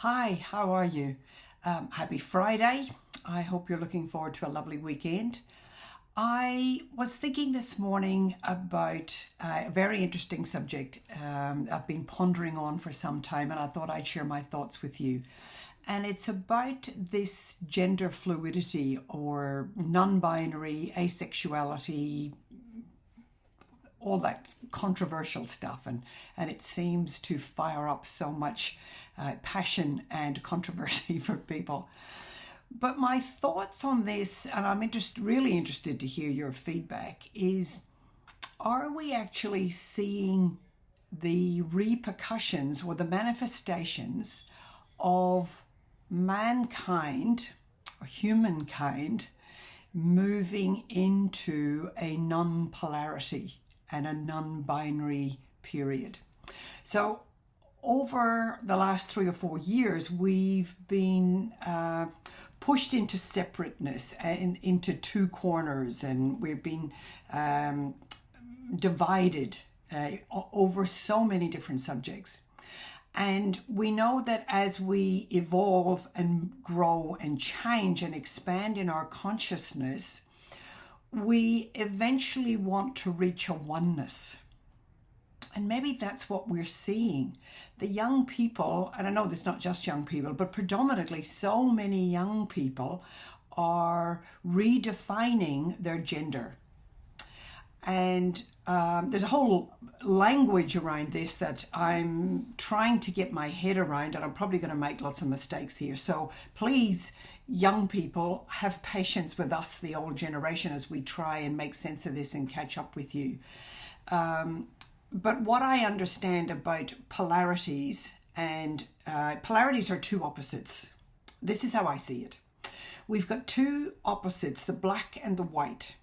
Hi, how are you? Happy Friday. I hope you're looking forward to a lovely weekend. I was thinking this morning about a very interesting subject I've been pondering on for some time, and I thought I'd share my thoughts with you. And it's about this gender fluidity or non binary, asexuality, all that controversial stuff, and it seems to fire up so much passion and controversy for people. But my thoughts on this, and I'm really interested to hear your feedback, is are we actually seeing the repercussions or the manifestations of mankind or humankind moving into a non-polarity and a non-binary period? So over the last 3 or 4 years, we've been pushed into separateness and into two corners, and we've been divided over so many different subjects. And we know that as we evolve and grow and change and expand in our consciousness, we eventually want to reach a oneness. And maybe that's what we're seeing. The young people, and I know there's not just young people, but predominantly so many young people are redefining their gender. And there's a whole language around this that I'm trying to get my head around, and I'm probably going to make lots of mistakes here. So please, young people, have patience with us, the old generation, as we try and make sense of this and catch up with you. But what I understand about polarities, and polarities are two opposites. This is how I see it. We've got two opposites, the black and the white,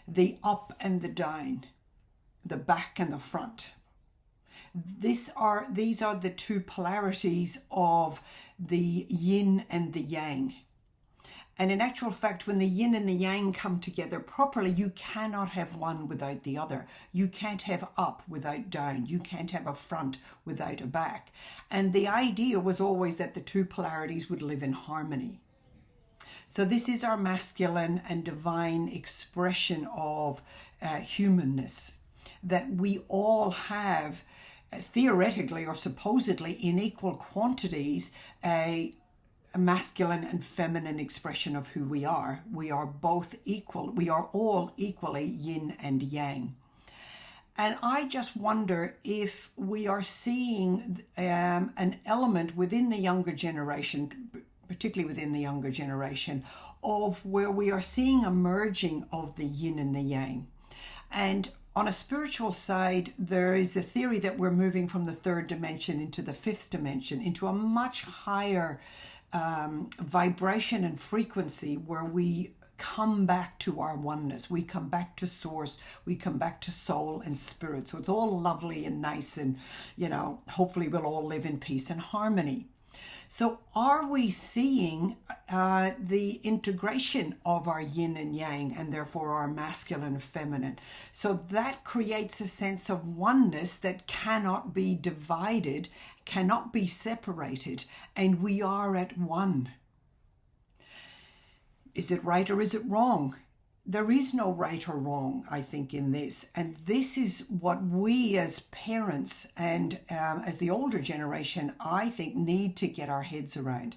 the up and the down, the back and the front. These are the two polarities of the yin and the yang. And in actual fact, when the yin and the yang come together properly, you cannot have one without the other. You can't have up without down. You can't have a front without a back. And the idea was always that the two polarities would live in harmony. So this is our masculine and divine expression of humanness, that we all have theoretically or supposedly in equal quantities a masculine and feminine expression of who we are. We are both equal. We are all equally yin and yang. And I just wonder if we are seeing an element within the younger generation, particularly within the younger generation, of where we are seeing a merging of the yin and the yang. And on a spiritual side, there is a theory that we're moving from the third dimension into the fifth dimension, into a much higher vibration and frequency where we come back to our oneness. We come back to source. We come back to soul and spirit. So it's all lovely and nice, and, hopefully we'll all live in peace and harmony. So are we seeing the integration of our yin and yang, and therefore our masculine and feminine? So that creates a sense of oneness that cannot be divided, cannot be separated, and we are at one. Is it right or is it wrong? There is no right or wrong, I think, in this. And this is what we as parents and as the older generation, I think, need to get our heads around.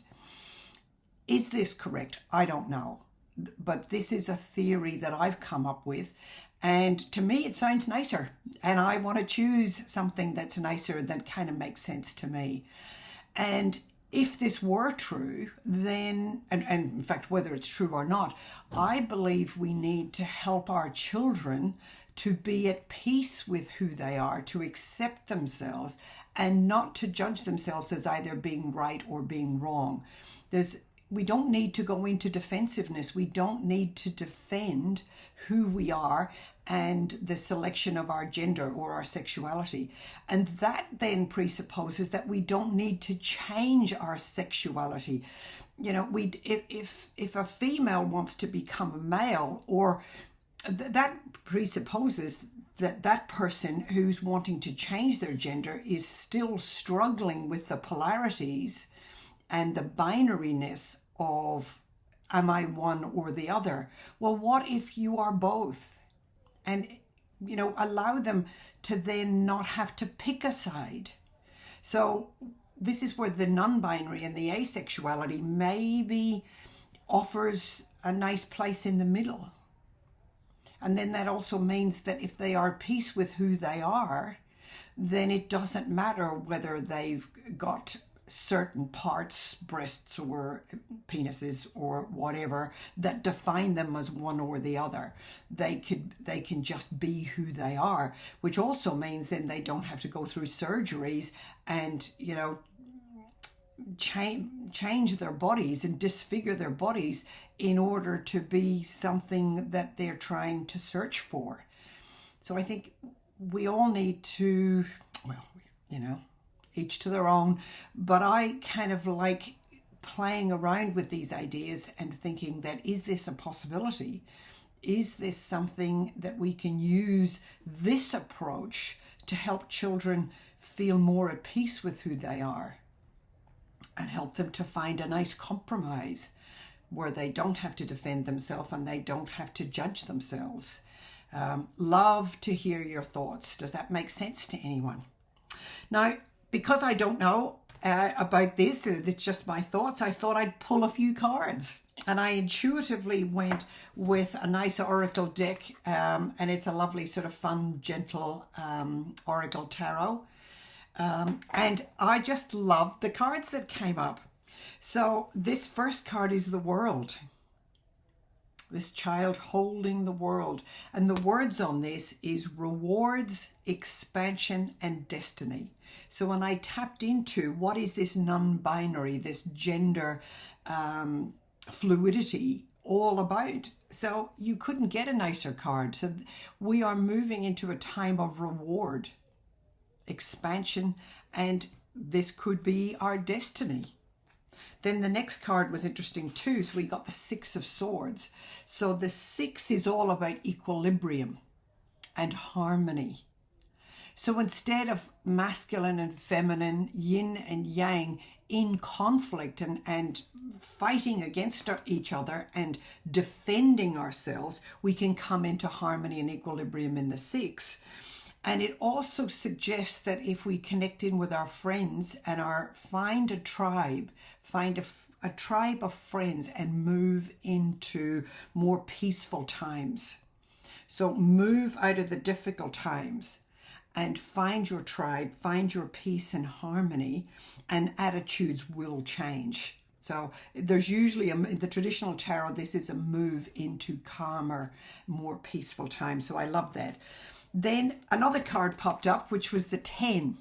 Is this correct? I don't know. But this is a theory that I've come up with. And to me, it sounds nicer. And I want to choose something that's nicer, that kind of makes sense to me. And if this were true, then, and in fact, whether it's true or not, I believe we need to help our children to be at peace with who they are, to accept themselves, and not to judge themselves as either being right or being wrong. We don't need to go into defensiveness. We don't need to defend who we are and the selection of our gender or our sexuality. And that then presupposes that we don't need to change our sexuality. If a female wants to become a male, or that presupposes that person who's wanting to change their gender is still struggling with the polarities and the binariness of, am I one or the other? Well, what if you are both? And, allow them to then not have to pick a side. So this is where the non-binary and the asexuality maybe offers a nice place in the middle. And then that also means that if they are at peace with who they are, then it doesn't matter whether they've got certain parts, breasts or penises or whatever, that define them as one or the other. They can just be who they are, which also means then they don't have to go through surgeries and, change their bodies and disfigure their bodies in order to be something that they're trying to search for. So I think we all need to, each to their own, but I kind of like playing around with these ideas and thinking that, is this a possibility? Is this something that we can use this approach to help children feel more at peace with who they are and help them to find a nice compromise where they don't have to defend themselves and they don't have to judge themselves? Love to hear your thoughts. Does that make sense to anyone? Now, because I don't know about this, it's just my thoughts, I thought I'd pull a few cards. And I intuitively went with a nice oracle deck, and it's a lovely sort of fun, gentle oracle tarot. And I just loved the cards that came up. So this first card is the world. This child holding the world. And the words on this is rewards, expansion, and destiny. So when I tapped into what is this non-binary, this gender fluidity all about? So you couldn't get a nicer card. So we are moving into a time of reward, expansion, and this could be our destiny. Then the next card was interesting too. So we got the Six of Swords. So the six is all about equilibrium and harmony. So instead of masculine and feminine, yin and yang in conflict and fighting against each other and defending ourselves, we can come into harmony and equilibrium in the six. And it also suggests that if we connect in with our friends and find a tribe, find a tribe of friends and move into more peaceful times. So move out of the difficult times and find your tribe, find your peace and harmony, and attitudes will change. So there's usually, in the traditional tarot, this is a move into calmer, more peaceful times. So I love that. Then another card popped up, which was the 10.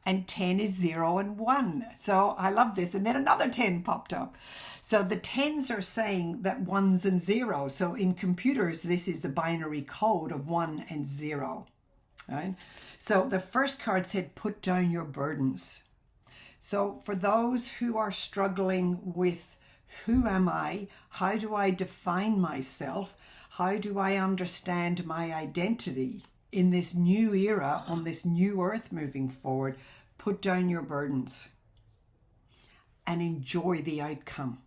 And 10 is 0 and 1. So I love this. And then another 10 popped up. So the 10s are saying that 1s and 0. So in computers, this is the binary code of 1 and 0. Right? So the first card said, put down your burdens. So for those who are struggling with, who am I? How do I define myself? How do I understand my identity in this new era, on this new earth moving forward? Put down your burdens and enjoy the outcome.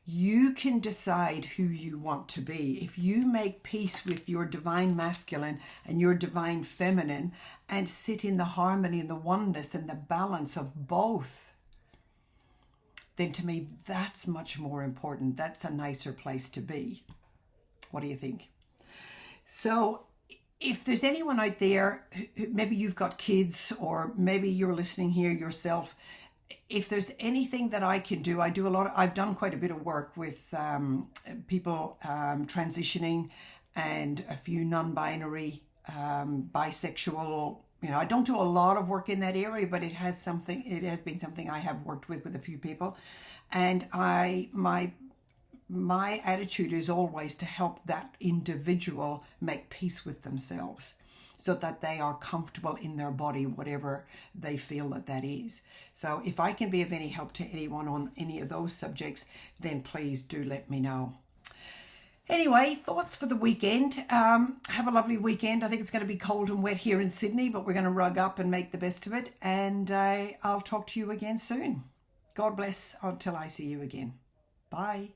You can decide who you want to be. If you make peace with your divine masculine and your divine feminine and sit in the harmony and the oneness and the balance of both, then to me, that's much more important. That's a nicer place to be. What do you think? So if there's anyone out there, maybe you've got kids or maybe you're listening here yourself, if there's anything that I can do, I've done quite a bit of work with people transitioning and a few non-binary, bisexual. I don't do a lot of work in that area, but it has been something I have worked with a few people. And my attitude is always to help that individual make peace with themselves so that they are comfortable in their body, whatever they feel that is. So if I can be of any help to anyone on any of those subjects, then please do let me know. Anyway, thoughts for the weekend. Have a lovely weekend. I think it's going to be cold and wet here in Sydney, but we're going to rug up and make the best of it. And I'll talk to you again soon. God bless until I see you again. Bye.